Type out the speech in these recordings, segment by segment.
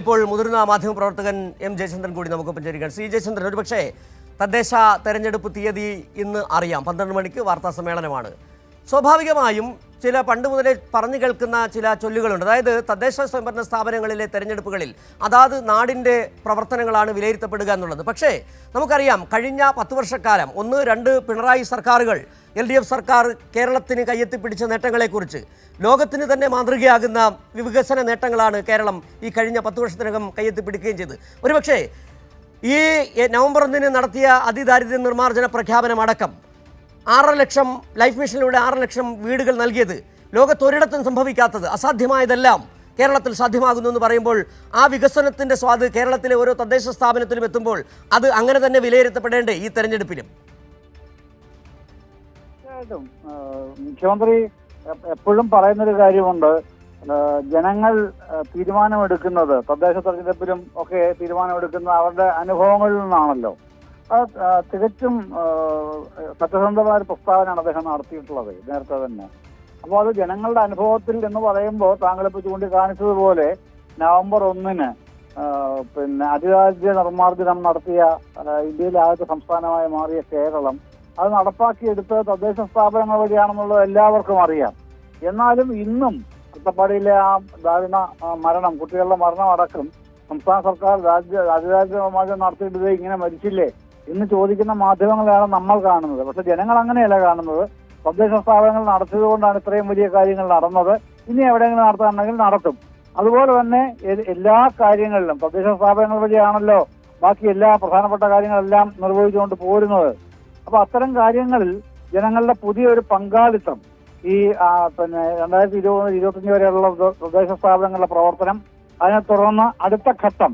ഇപ്പോൾ മുതിർന്ന മാധ്യമപ്രവർത്തകൻ എം ജയചന്ദ്രൻ കൂടി നമുക്കൊപ്പം ചേരുകയാണ്. സി ജയചന്ദ്രൻ, ഒരുപക്ഷേ തദ്ദേശ തെരഞ്ഞെടുപ്പ് തീയതി ഇന്ന് അറിയാം, 12 മണിക്ക് വാർത്താ സമ്മേളനമാണ്. സ്വാഭാവികമായും ചില പണ്ട് മുതലേ പറഞ്ഞു കേൾക്കുന്ന ചില ചൊല്ലുകളുണ്ട്. അതായത് തദ്ദേശ സ്വയംഭരണ സ്ഥാപനങ്ങളിലെ തെരഞ്ഞെടുപ്പുകളിൽ അതാത് നാടിൻ്റെ പ്രവർത്തനങ്ങളാണ് വിലയിരുത്തപ്പെടുക എന്നുള്ളത്. പക്ഷേ നമുക്കറിയാം, കഴിഞ്ഞ 10 വർഷക്കാലം 1-2 പിണറായി സർക്കാരുകൾ, LDF സർക്കാർ കേരളത്തിന് കയ്യെത്തിപ്പിടിച്ച നേട്ടങ്ങളെക്കുറിച്ച് ലോകത്തിന് തന്നെ മാതൃകയാകുന്ന വികസന നേട്ടങ്ങളാണ് കേരളം ഈ കഴിഞ്ഞ 10 വർഷത്തിനകം കയ്യെത്തിപ്പിടിക്കുകയും ചെയ്തത്. ഒരുപക്ഷേ ഈ നവംബർ 1 നടത്തിയ അതിദാരിദ്ര്യ നിർമ്മാർജ്ജന പ്രഖ്യാപനമടക്കം 6 ലക്ഷം ലൈഫ് മിഷനിലൂടെ 6 ലക്ഷം വീടുകൾ നൽകിയത് ലോകത്തൊരിടത്തും സംഭവിക്കാത്തത്, അസാധ്യമായതെല്ലാം കേരളത്തിൽ സാധ്യമാകുന്നു എന്ന് പറയുമ്പോൾ ആ വികസനത്തിൻ്റെ സ്വാദ് കേരളത്തിലെ ഓരോ തദ്ദേശ സ്ഥാപനത്തിലും എത്തുമ്പോൾ അത് അങ്ങനെ തന്നെ വിലയിരുത്തപ്പെടേണ്ടേ ഈ തെരഞ്ഞെടുപ്പിലും? മുഖ്യമന്ത്രി എപ്പോഴും പറയുന്നൊരു കാര്യമുണ്ട്, ജനങ്ങൾ തീരുമാനമെടുക്കുന്നത് തദ്ദേശ തെരഞ്ഞെടുപ്പിലും ഒക്കെ തീരുമാനമെടുക്കുന്ന അവരുടെ അനുഭവങ്ങളിൽ നിന്നാണല്ലോ. തികച്ചും സത്യസന്ധമായ ഒരു പ്രസ്താവനയാണ് അദ്ദേഹം നടത്തിയിട്ടുള്ളത് നേരത്തെ തന്നെ. അപ്പോൾ അത് ജനങ്ങളുടെ അനുഭവത്തിൽ എന്ന് പറയുമ്പോൾ താങ്കളിപ്പോൾ ചൂണ്ടിക്കാണിച്ചതുപോലെ നവംബർ 1 അതിദാരിദ്ര്യ നിർമ്മാർജ്ജനം നടത്തിയ ഇന്ത്യയിലെ ആദ്യത്തെ സംസ്ഥാനമായി മാറിയ കേരളം അത് നടപ്പാക്കിയെടുത്ത് തദ്ദേശ സ്ഥാപനങ്ങൾ വഴിയാണെന്നുള്ളത് എല്ലാവർക്കും അറിയാം. എന്നാലും ഇന്നും അട്ടപ്പാടിയിലെ ആ ദാരുണ മരണം, കുട്ടികളുടെ മരണം അടക്കം സംസ്ഥാന സർക്കാർ അതിദാരിദ്ര്യ നിർമ്മാർജ്ജനം നടത്തിയിട്ട് ഇങ്ങനെ മരിച്ചില്ലേ എന്ന് ചോദിക്കുന്ന മാധ്യമങ്ങളാണ് നമ്മൾ കാണുന്നത്. പക്ഷെ ജനങ്ങൾ അങ്ങനെയല്ല കാണുന്നത്. തദ്ദേശ സ്ഥാപനങ്ങൾ നടത്തിയതുകൊണ്ടാണ് ഇത്രയും വലിയ കാര്യങ്ങൾ നടന്നത്. ഇനി എവിടെയെങ്കിലും നടത്താനുണ്ടെങ്കിൽ നടത്തും. അതുപോലെ തന്നെ എല്ലാ കാര്യങ്ങളിലും തദ്ദേശ സ്ഥാപനങ്ങൾ വഴിയാണല്ലോ ബാക്കി എല്ലാ പ്രധാനപ്പെട്ട കാര്യങ്ങളെല്ലാം നിർവഹിച്ചുകൊണ്ട് പോരുന്നത്. അപ്പൊ അത്തരം കാര്യങ്ങളിൽ ജനങ്ങളുടെ പുതിയൊരു പങ്കാളിത്തം ഈ 2020-2025 വരെയുള്ള തദ്ദേശ സ്ഥാപനങ്ങളുടെ പ്രവർത്തനം, അതിനെ തുടർന്ന് അടുത്ത ഘട്ടം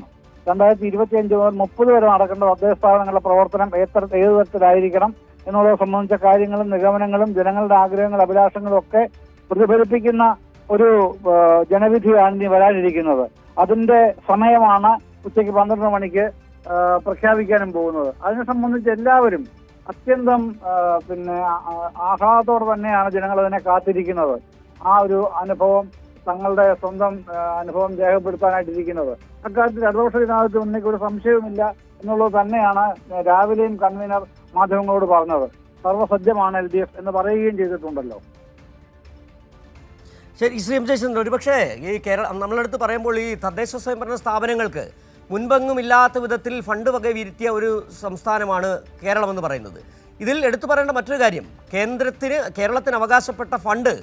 2025 മുതൽ 30 വരെ നടക്കേണ്ട തദ്ദേശ സ്ഥാപനങ്ങളുടെ പ്രവർത്തനം ഏത് തരത്തിലായിരിക്കണം എന്നുള്ളത് സംബന്ധിച്ച കാര്യങ്ങളും നിഗമനങ്ങളും ജനങ്ങളുടെ ആഗ്രഹങ്ങളും അഭിലാഷങ്ങളും ഒക്കെ പ്രതിഫലിപ്പിക്കുന്ന ഒരു ജനവിധിയാണ് ഇനി വരാനിരിക്കുന്നത്. അതിന്റെ സമയമാണ് ഉച്ചയ്ക്ക് 12 മണിക്ക് പ്രഖ്യാപിക്കാനും പോകുന്നത്. അതിനെ സംബന്ധിച്ച് എല്ലാവരും അത്യന്തം ആഹ്ലാദത്തോടെ തന്നെയാണ് ജനങ്ങൾ അതിനെ കാത്തിരിക്കുന്നത്. ആ ഒരു അനുഭവം, തങ്ങളുടെ സ്വന്തം അനുഭവം രേഖപ്പെടുത്താനായിട്ടിരിക്കുന്നത്. അക്കാര്യത്തിൽ ഇടതുപക്ഷ ജനാധിപത്യ മുന്നണിക്ക് ഒരു സംശയവുമില്ല എന്നുള്ളത് തന്നെയാണ് രാവിലെയും കൺവീനർ മാധ്യമങ്ങളോട് പറഞ്ഞത്. സർവ്വസജ്ജമാണ് LDF എന്ന് പറയുകയും ചെയ്തിട്ടുണ്ടല്ലോ. ശരി, ശ്രീ എം ജയചന്ദ്രൻ, ഒരുപക്ഷേ ഈ നമ്മളെടുത്ത് പറയുമ്പോൾ ഈ തദ്ദേശ സ്വയംഭരണ സ്ഥാപനങ്ങൾക്ക് മുൻപെങ്ങും ഇല്ലാത്ത വിധത്തിൽ ഫണ്ട് വകയിരുത്തിയ ഒരു സംസ്ഥാനമാണ് കേരളമെന്ന് പറയുന്നത്. ഇതിൽ എടുത്തു പറയേണ്ട മറ്റൊരു കാര്യം, കേരളത്തിന് അവകാശപ്പെട്ട ഫണ്ട്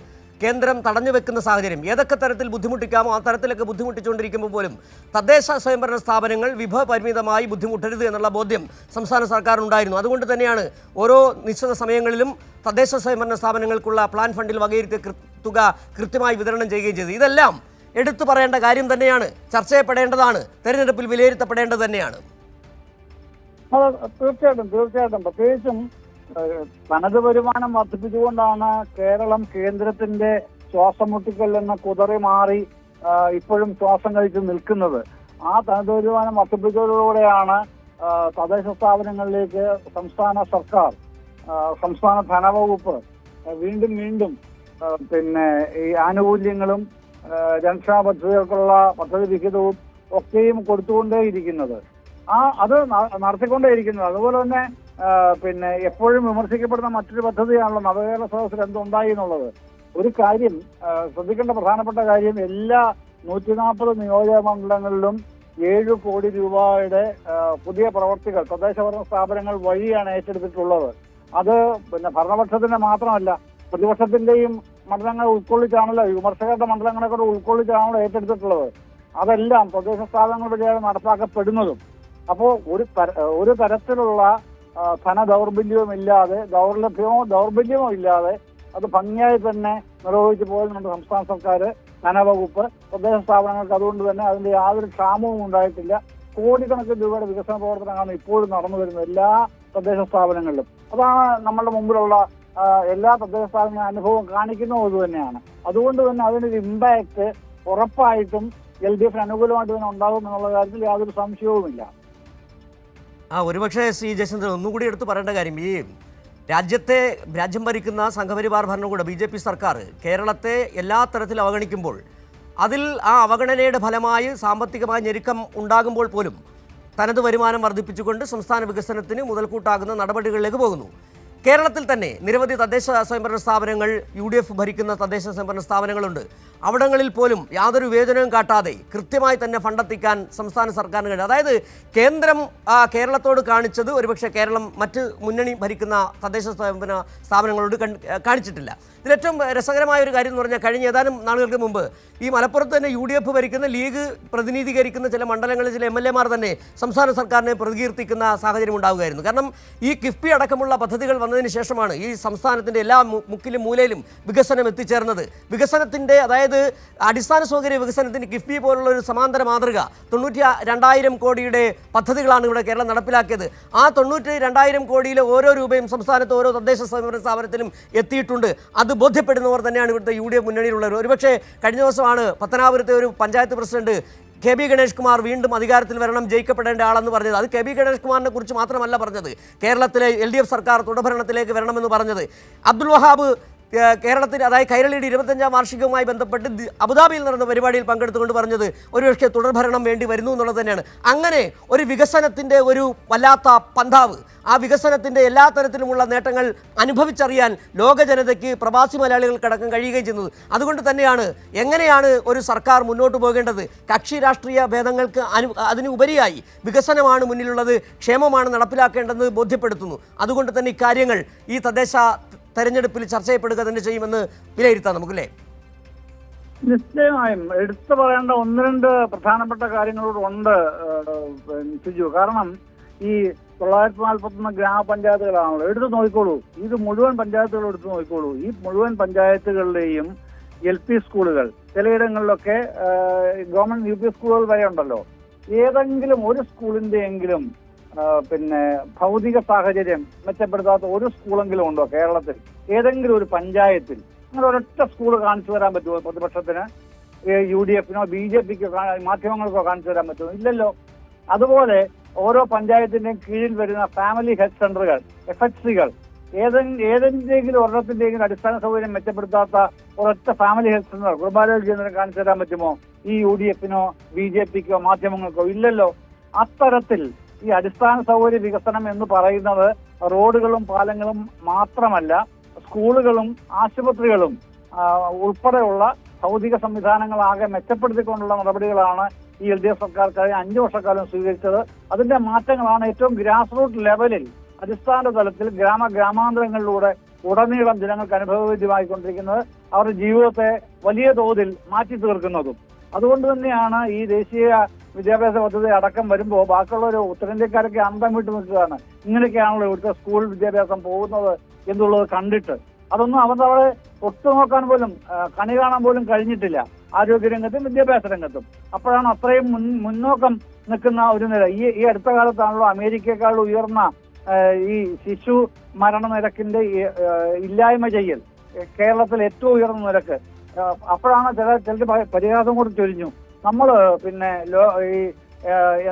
കേന്ദ്രം തടഞ്ഞു വെക്കുന്ന സാഹചര്യം, ഏതൊക്കെ തരത്തിൽ ബുദ്ധിമുട്ടിക്കാമോ ആ തരത്തിലൊക്കെ ബുദ്ധിമുട്ടിച്ചുകൊണ്ടിരിക്കുമ്പോൾ പോലും തദ്ദേശ സ്വയംഭരണ സ്ഥാപനങ്ങൾ വിഭവപരിമിതമായി ബുദ്ധിമുട്ടരുത് എന്നുള്ള ബോധ്യം സംസ്ഥാന സർക്കാരിനുണ്ടായിരുന്നു. അതുകൊണ്ട് തന്നെയാണ് ഓരോ നിശ്ചിത സമയങ്ങളിലും തദ്ദേശ സ്വയംഭരണ സ്ഥാപനങ്ങൾക്കുള്ള പ്ലാൻ ഫണ്ടിൽ വകയിരുത്തിയ തുക കൃത്യമായി വിതരണം ചെയ്യുകയും ചെയ്തു. ഇതെല്ലാം എടുത്തു പറയേണ്ട കാര്യം തന്നെയാണ്, ചർച്ച ചെയ്യപ്പെടേണ്ടതാണ്, തെരഞ്ഞെടുപ്പിൽ വിലയിരുത്തപ്പെടേണ്ടത് തന്നെയാണ്. തീർച്ചയായിട്ടും പ്രത്യേകിച്ചും തനത് വരുമാനം വർദ്ധിപ്പിച്ചുകൊണ്ടാണ് കേരളം കേന്ദ്രത്തിന്റെ ശ്വാസം മുട്ടിക്കൽ എന്ന കുതറി മാറി ഇപ്പോഴും ശ്വാസം കഴിച്ച് നിൽക്കുന്നത്. ആ തനത് വരുമാനം വർദ്ധിപ്പിച്ചതോടുകൂടെയാണ് തദ്ദേശ സ്ഥാപനങ്ങളിലേക്ക് സംസ്ഥാന സർക്കാർ, സംസ്ഥാന ധനവകുപ്പ് വീണ്ടും ഈ ആനുകൂല്യങ്ങളും ജനക്ഷേമ പദ്ധതികൾക്കുള്ള പദ്ധതി വിഹിതവും ഒക്കെയും കൊടുത്തുകൊണ്ടേയിരിക്കുന്നത്. അത് നടത്തിക്കൊണ്ടേയിരിക്കുന്നത്. അതുപോലെ തന്നെ എപ്പോഴും വിമർശിക്കപ്പെടുന്ന മറ്റൊരു പദ്ധതിയാണല്ലോ നവകേരള സദസ്സിൽ എന്തുണ്ടായി എന്നുള്ളത്. ഒരു കാര്യം ശ്രദ്ധിക്കേണ്ട പ്രധാനപ്പെട്ട കാര്യം, എല്ലാ 140 നിയോജക മണ്ഡലങ്ങളിലും 7 കോടി രൂപയുടെ പുതിയ പ്രവർത്തികൾ തദ്ദേശ ഭരണ സ്ഥാപനങ്ങൾ വഴിയാണ് ഏറ്റെടുത്തിട്ടുള്ളത്. അത് ഭരണപക്ഷത്തിന്റെ മാത്രമല്ല, പ്രതിപക്ഷത്തിന്റെയും മണ്ഡലങ്ങൾ ഉൾക്കൊള്ളിച്ചാണല്ലോ, വിമർശകരുടെ മണ്ഡലങ്ങളെ കൂടെ ഉൾക്കൊള്ളിച്ചാണല്ലോ ഏറ്റെടുത്തിട്ടുള്ളത്. അതെല്ലാം തദ്ദേശ സ്ഥാപനങ്ങൾ വഴിയാണ് നടപ്പാക്കപ്പെടുന്നതും. അപ്പോൾ ഒരു തരത്തിലുള്ള ധനദൗർബല്യവുമില്ലാതെ, ദൗർബല്യമോ ഇല്ലാതെ അത് ഭംഗിയായി തന്നെ നിർവഹിച്ചു പോയതുകൊണ്ട് സംസ്ഥാന സർക്കാർ, ധനവകുപ്പ്, തദ്ദേശ സ്ഥാപനങ്ങൾക്ക് അതുകൊണ്ട് തന്നെ അതിന്റെ യാതൊരു ക്ഷാമവും ഉണ്ടായിട്ടില്ല. കോടിക്കണക്കിന് രൂപയുടെ വികസന പ്രവർത്തനങ്ങളാണ് ഇപ്പോഴും നടന്നു വരുന്നത് എല്ലാ തദ്ദേശ സ്ഥാപനങ്ങളിലും. അതാണ് നമ്മളുടെ മുമ്പിലുള്ള എല്ലാ തദ്ദേശ സ്ഥാപന അനുഭവം കാണിക്കുന്നതും ഇത് തന്നെയാണ്. അതുകൊണ്ട് തന്നെ അതിനൊരു ഇമ്പാക്ട് ഉറപ്പായിട്ടും LDF അനുകൂലമായിട്ട് തന്നെ ഉണ്ടാകും എന്നുള്ള കാര്യത്തിൽ യാതൊരു സംശയവുമില്ല. ഒരുപക്ഷെ ശ്രീ ജയചന്ദ്രൻ, ഒന്നുകൂടി എടുത്ത് പറയേണ്ട കാര്യം, ഈ രാജ്യം ഭരിക്കുന്ന സംഘപരിവാർ ഭരണകൂടം BJP സർക്കാർ കേരളത്തെ എല്ലാ തരത്തിലും അവഗണിക്കുമ്പോൾ അതിൽ ആ അവഗണനയുടെ ഫലമായി സാമ്പത്തികമായ ഞെരുക്കം ഉണ്ടാകുമ്പോൾ പോലും തനത് വരുമാനം വർദ്ധിപ്പിച്ചുകൊണ്ട് സംസ്ഥാന വികസനത്തിന് മുതൽക്കൂട്ടാകുന്ന നടപടികളിലേക്ക് പോകുന്നു. കേരളത്തിൽ തന്നെ നിരവധി തദ്ദേശ സ്വയംഭരണ സ്ഥാപനങ്ങൾ UDF ഭരിക്കുന്ന തദ്ദേശ സ്വയംഭരണ സ്ഥാപനങ്ങളുണ്ട്. അവിടങ്ങളിൽ പോലും യാതൊരു വിവേചനവും കാട്ടാതെ കൃത്യമായി തന്നെ ഫണ്ടെത്തിക്കാൻ സംസ്ഥാന സർക്കാരിന് കഴിയും. അതായത് കേന്ദ്രം കേരളത്തോട് കാണിച്ചത് ഒരുപക്ഷെ കേരളം മറ്റ് മുന്നണി ഭരിക്കുന്ന തദ്ദേശ സ്വയംഭരണ സ്ഥാപനങ്ങളോട് കാണിച്ചിട്ടില്ല. ഇതിലേറ്റവും രസകരമായ ഒരു കാര്യം എന്ന് പറഞ്ഞാൽ കഴിഞ്ഞ ഏതാനും നാളുകൾക്ക് മുമ്പ് ഈ മലപ്പുറത്ത് തന്നെ UDF ഭരിക്കുന്ന ലീഗ് പ്രതിനിധീകരിക്കുന്ന ചില മണ്ഡലങ്ങളിൽ ചില MLA മാർ തന്നെ സംസ്ഥാന സർക്കാരിനെ പ്രകീർത്തിക്കുന്ന സാഹചര്യം ഉണ്ടാവുകയായിരുന്നു. കാരണം ഈ കിഫ്ബി അടക്കമുള്ള പദ്ധതികൾ വന്നതിന് ശേഷമാണ് ഈ സംസ്ഥാനത്തിൻ്റെ എല്ലാ മുക്കിലും മൂലയിലും വികസനം എത്തിച്ചേർന്നത്. വികസനത്തിൻ്റെ അതായത് അടിസ്ഥാന സൗകര്യ വികസനത്തിന് കിഫ്ബി പോലുള്ള ഒരു സമാന്തര മാതൃക 92,000 കോടിയുടെ പദ്ധതികളാണ് ഇവിടെ കേരളം നടപ്പിലാക്കിയത്. ആ 92,000 കോടിയിലെ ഓരോ രൂപയും സംസ്ഥാനത്ത് ഓരോ തദ്ദേശ സ്വയംഭരണ സ്ഥാപനത്തിലും എത്തിയിട്ടുണ്ട്. അത് ബോധ്യപ്പെടുന്നവർ തന്നെയാണ് ഇവിടുത്തെ UDF മുന്നണിയിലുള്ളവർ. ഒരുപക്ഷെ കഴിഞ്ഞ ദിവസമാണ് പത്തനാപുരത്തെ ഒരു പഞ്ചായത്ത് പ്രസിഡന്റ് KB ഗണേഷ് കുമാർ വീണ്ടും അധികാരത്തിൽ വരണം, ജയിക്കപ്പെടേണ്ട ആളെന്ന് പറഞ്ഞത്. അത് KB ഗണേഷ് കുമാറിനെ കുറിച്ച് മാത്രമല്ല പറഞ്ഞത്, കേരളത്തിലെ LDF സർക്കാർ തുടർഭരണത്തിലേക്ക് വരണമെന്ന് പറഞ്ഞത്. അബ്ദുൽ വഹാബ് കേരളത്തിൽ അതായത് കൈരളിയുടെ 25ാം വാർഷികവുമായി ബന്ധപ്പെട്ട് അബുദാബിയിൽ നടന്ന പരിപാടിയിൽ പങ്കെടുത്തുകൊണ്ട് പറഞ്ഞത് ഒരുപക്ഷെ തുടർഭരണം വേണ്ടി വരുന്നു എന്നുള്ളത് തന്നെയാണ്. അങ്ങനെ ഒരു വികസനത്തിൻ്റെ ഒരു വല്ലാത്ത പന്താവ്, ആ വികസനത്തിൻ്റെ എല്ലാ തരത്തിലുമുള്ള നേട്ടങ്ങൾ അനുഭവിച്ചറിയാൻ ലോക ജനതയ്ക്ക് പ്രവാസി മലയാളികൾക്കടക്കം കഴിയുകയും ചെയ്യുന്നത്. അതുകൊണ്ട് തന്നെയാണ് എങ്ങനെയാണ് ഒരു സർക്കാർ മുന്നോട്ട് പോകേണ്ടത്, കക്ഷി രാഷ്ട്രീയ ഭേദങ്ങൾക്ക് അതിന് ഉപരിയായി വികസനമാണ് മുന്നിലുള്ളത്, ക്ഷേമമാണ് നടപ്പിലാക്കേണ്ടതെന്ന് ബോധ്യപ്പെടുത്തുന്നു. അതുകൊണ്ട് തന്നെ ഇക്കാര്യങ്ങൾ ഈ തദ്ദേശ തെരഞ്ഞെടുപ്പിൽ ചർച്ച ചെയ്യപ്പെടുക തന്നെ ചെയ്യുമെന്ന് വിലയിരുത്താം നമുക്കല്ലേ? നിശ്ചയമായും എടുത്തു പറയേണ്ട ഒന്ന് രണ്ട് പ്രധാനപ്പെട്ട കാര്യങ്ങളോടുണ്ട് സിജു. കാരണം ഈ 941 ഗ്രാമപഞ്ചായത്തുകളാണല്ലോ. എടുത്തു നോക്കിക്കോളൂ, ഇത് മുഴുവൻ പഞ്ചായത്തുകൾ എടുത്തു നോക്കിക്കോളൂ. ഈ മുഴുവൻ പഞ്ചായത്തുകളുടെയും LP സ്കൂളുകൾ, ചിലയിടങ്ങളിലൊക്കെ ഗവൺമെന്റ് UP സ്കൂളുകൾ വരെ ഉണ്ടല്ലോ. ഏതെങ്കിലും ഒരു സ്കൂളിന്റെയെങ്കിലും ഭൗതിക സാഹചര്യം മെച്ചപ്പെടുത്താത്ത ഒരു സ്കൂളെങ്കിലും ഉണ്ടോ കേരളത്തിൽ? ഏതെങ്കിലും ഒരു പഞ്ചായത്തിൽ അങ്ങനെ ഒരൊറ്റ സ്കൂൾ കാണിച്ചു തരാൻ പറ്റുമോ പ്രതിപക്ഷത്തിന്, UDFനോ BJPക്കോ മാധ്യമങ്ങൾക്കോ കാണിച്ചു തരാൻ പറ്റുമോ? ഇല്ലല്ലോ. അതുപോലെ ഓരോ പഞ്ചായത്തിന്റെയും കീഴിൽ വരുന്ന ഫാമിലി ഹെൽത്ത് സെന്ററുകൾ, FHCകൾ, ഏതെങ്കിലും ഒരെണ്ണത്തിന്റെയും അടിസ്ഥാന സൗകര്യം മെച്ചപ്പെടുത്താത്ത ഒരൊറ്റ ഫാമിലി ഹെൽത്ത് സെന്റർ, കുടുംബാരോഗ്യ കേന്ദ്രം കാണിച്ചു തരാൻ പറ്റുമോ ഈ UDFനോ BJPക്കോ മാധ്യമങ്ങൾക്കോ? ഇല്ലല്ലോ. അത്തരത്തിൽ ഈ അടിസ്ഥാന സൗകര്യ വികസനം എന്ന് പറയുന്നത് റോഡുകളും പാലങ്ങളും മാത്രമല്ല, സ്കൂളുകളും ആശുപത്രികളും ഉൾപ്പെടെയുള്ള ഭൗതിക സംവിധാനങ്ങളാകെ മെച്ചപ്പെടുത്തിക്കൊണ്ടുള്ള നടപടികളാണ് ഈ LDF സർക്കാർ കഴിഞ്ഞ 5 വർഷക്കാലം സ്വീകരിച്ചത്. അതിന്റെ മാറ്റങ്ങളാണ് ഏറ്റവും ഗ്രാസ് റൂട്ട് ലെവലിൽ, അടിസ്ഥാന തലത്തിൽ ഗ്രാമാന്തരങ്ങളിലൂടെ ഉടനീളം ജനങ്ങൾക്ക് അനുഭവവേദ്യമായിക്കൊണ്ടിരിക്കുന്നത്, അവരുടെ ജീവിതത്തെ വലിയ തോതിൽ മാറ്റി തീർക്കുന്നതും. അതുകൊണ്ട് തന്നെയാണ് ഈ ദേശീയ വിദ്യാഭ്യാസ പദ്ധതി അടക്കം വരുമ്പോൾ ബാക്കിയുള്ളവർ ഉത്തരേന്ത്യക്കാരൊക്കെ അന്തം വിട്ടു നിൽക്കുകയാണ്. ഇങ്ങനെയൊക്കെയാണല്ലോ ഇവിടുത്തെ സ്കൂൾ വിദ്യാഭ്യാസം പോകുന്നത് എന്നുള്ളത് കണ്ടിട്ട്. അതൊന്നും അവരവിടെ ഒട്ടുനോക്കാൻ പോലും, കണി കാണാൻ പോലും കഴിഞ്ഞിട്ടില്ല ആരോഗ്യരംഗത്തും വിദ്യാഭ്യാസ രംഗത്തും. അപ്പോഴാണ് അത്രയും മുന്നോക്കം നിൽക്കുന്ന ഒരു നില. ഈ അടുത്ത കാലത്താണല്ലോ അമേരിക്കയെക്കാൾ ഉയർന്ന ഈ ശിശു മരണനിരക്കിന്റെ ഇല്ലായ്മ ചെയ്യൽ കേരളത്തിൽ ഏറ്റവും ഉയർന്ന നിരക്ക്. അപ്പോഴാണ് ചിലർ പരിഹാസം കൂടി ചൊരിഞ്ഞു. നമ്മൾ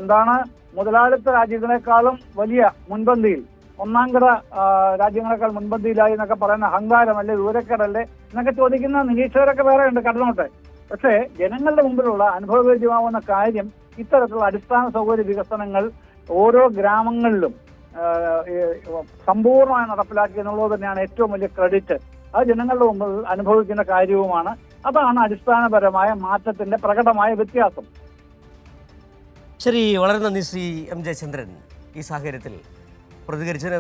എന്താണ് മുതലാളിത്ത രാജ്യങ്ങളെക്കാളും വലിയ മുൻപന്തിയിൽ, ഒന്നാംകിട രാജ്യങ്ങളെക്കാൾ മുൻപന്തിയിലായി എന്നൊക്കെ പറയുന്ന അഹങ്കാരമല്ലേ, ദൂരക്കേടല്ലേ എന്നൊക്കെ ചോദിക്കുന്ന നിരീക്ഷകരൊക്കെ വേറെ ഉണ്ട്, കടന്നോട്ടെ. പക്ഷേ ജനങ്ങളുടെ മുമ്പിലുള്ള അനുഭവവേദ്യമാവുന്ന കാര്യം ഇത്തരത്തിലുള്ള അടിസ്ഥാന സൗകര്യ വികസനങ്ങൾ ഓരോ ഗ്രാമങ്ങളിലും സമ്പൂർണ്ണമായി നടപ്പിലാക്കി എന്നുള്ളത് തന്നെയാണ് ഏറ്റവും വലിയ ക്രെഡിറ്റ്. അത് ജനങ്ങളുടെ മുമ്പിൽ അനുഭവിക്കുന്ന കാര്യവുമാണ്. അതാണ് അടിസ്ഥാനപരമായ മാറ്റത്തിന്റെ പ്രകടമായ വ്യത്യാസം. ശരി, വളരെ നന്ദി ശ്രീ M ജയചന്ദ്രൻ ഈ സാഹചര്യത്തിൽ പ്രതികരിച്ചതിന്.